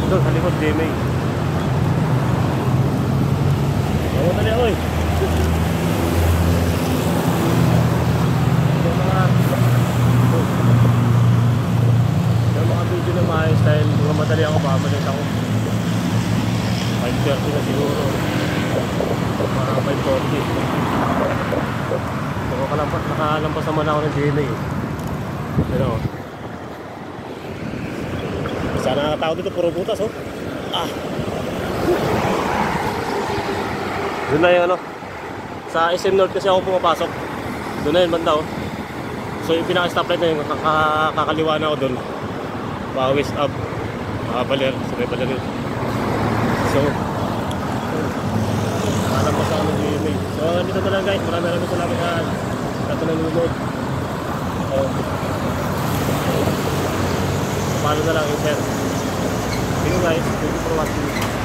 Doon sa likod, DMA. Ano tali ako eh. Yung mga video na maayos dahil mga madali ako, pamalit ako. 5:30 na siguro. Mga 5:40. Nakalampas naman ako ng DMA eh. Pero sana nakatao dito, puro butas oh. Doon na yung ano, sa SM North kasi ako pumapasok. Doon na yun banda oh. So yung pinaka-stoplight na yun, kakaliwa na ako doon. West up, Baler, sabay Baler yun. So nakalampas ako ng DMA. So dito na lang guys, maraming salamat sa nanonood. Paano na lang i-share. Thank you guys, thank you for watching.